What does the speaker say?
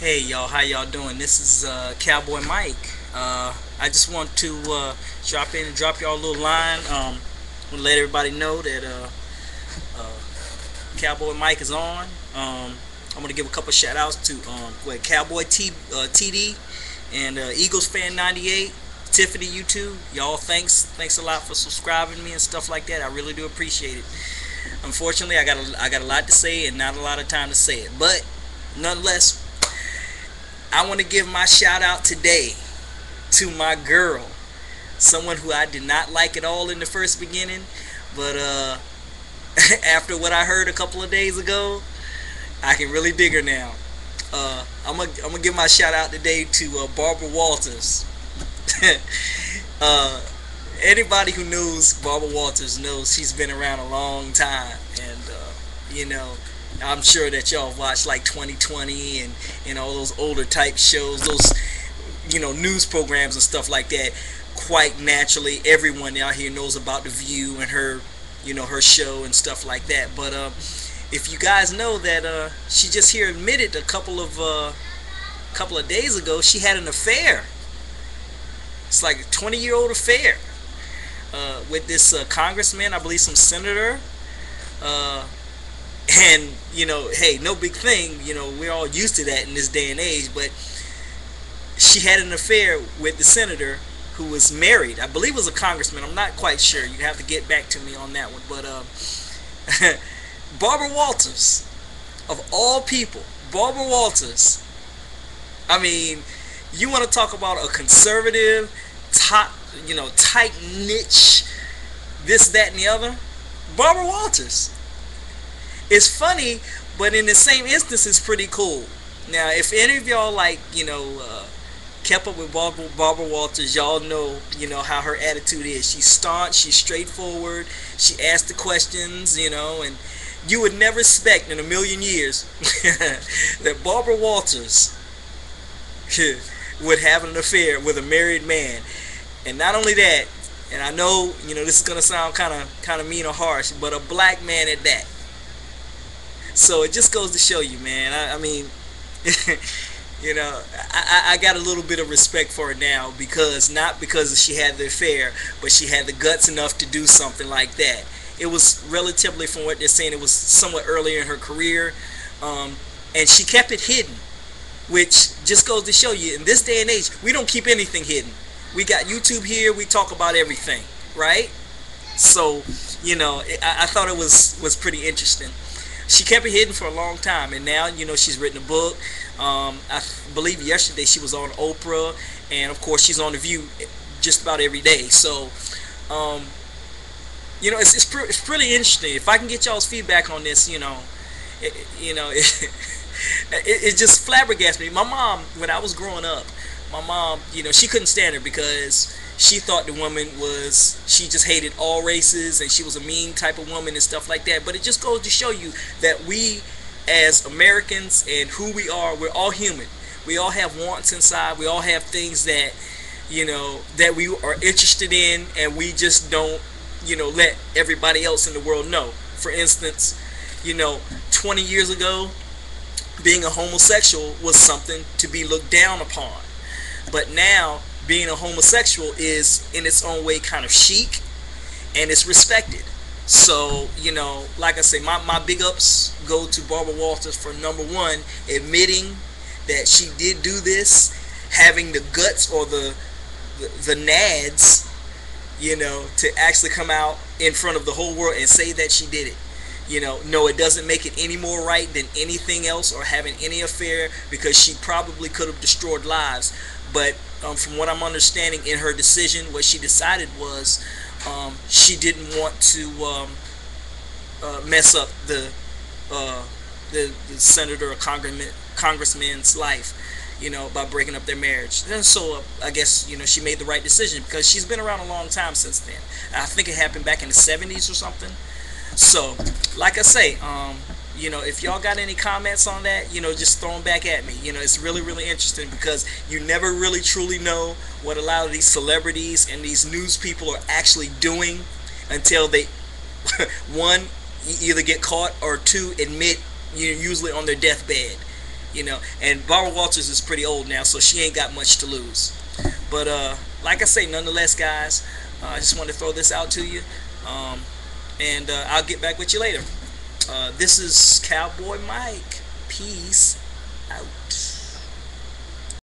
Hey y'all, how y'all doing? This is Cowboy Mike. I just want to drop in and drop y'all a little line. Want to let everybody know that uh, Cowboy Mike is on. I'm gonna give a couple shout outs to Cowboy TD and Eagles fan 98, Tiffany, you too. Y'all, thanks a lot for subscribing to me and stuff like that. I really do appreciate it. Unfortunately, I got a lot to say and not a lot of time to say it, but nonetheless, I want to give my shout out today to my girl, someone who I did not like at all in the first beginning, but after what I heard a couple of days ago, I can really dig her now. I'm gonna give my shout out today to Barbara Walters. uh, Anybody who knows Barbara Walters knows she's been around a long time, and you know, I'm sure that y'all watch like 2020 and all those older type shows, those news programs and stuff like that. Quite naturally, everyone out here knows about the View and her, her show and stuff like that. But if you guys know that she just here admitted a couple of days ago she had an affair. It's like a 20-year-old affair with this congressman, I believe some senator. Uh, and hey, no big thing. We're all used to that in this day and age. But she had an affair with the senator who was married. I believe it was a congressman. I'm not quite sure. You have to get back to me on that one. But Barbara Walters, of all people, Barbara Walters. I mean, you want to talk about a conservative, top, tight niche, this, that, and the other. Barbara Walters. It's funny, but in the same instance, it's pretty cool. Now, if any of y'all kept up with Barbara Walters, y'all know how her attitude is. She's staunch, she's straightforward, she asks the questions, and you would never expect in a million years that Barbara Walters would have an affair with a married man. And not only that, and I know this is gonna sound kind of mean or harsh, but a black man at that. So it just goes to show you, man. I mean, I got a little bit of respect for her now, because not because she had the affair, but she had the guts enough to do something like that. It was relatively, from what they're saying, it was somewhat earlier in her career, and she kept it hidden, which just goes to show you, in this day and age, we don't keep anything hidden. We got YouTube here, we talk about everything, right? So, I thought it was pretty interesting. She kept it hidden for a long time, and now she's written a book. I believe yesterday she was on Oprah, and of course she's on The View just about every day. So um, it's pretty interesting. If I can get y'all's feedback on this, it, you know it, it just flabbergasted me. My mom, when I was growing up, my mom, she couldn't stand her because she thought the woman was, she just hated all races, and she was a mean type of woman and stuff like that. But it just goes to show you that we, as Americans and who we are, we're all human. We all have wants inside. We all have things that that we are interested in, and we just don't let everybody else in the world know. For instance, 20 years ago, being a homosexual was something to be looked down upon. But now, being a homosexual is, in its own way, kind of chic, and it's respected. So, like I say, my big ups go to Barbara Walters for, number one, admitting that she did do this, having the guts or the nads, to actually come out in front of the whole world and say that she did it. No, it doesn't make it any more right than anything else, or having any affair, because she probably could have destroyed lives. But from what I'm understanding, in her decision, what she decided was, she didn't want to mess up the senator or congressman's life, by breaking up their marriage. And so I guess she made the right decision, because she's been around a long time since then. I think it happened back in the 70s or something. So, like I say, if y'all got any comments on that, just throw them back at me. It's really, really interesting, because you never really truly know what a lot of these celebrities and these news people are actually doing until they, one, either get caught, or two, admit, usually on their deathbed. And Barbara Walters is pretty old now, so she ain't got much to lose. But like I say, nonetheless, guys, I just want to throw this out to you, um, and I'll get back with you later. This is Cowboy Mike. Peace out.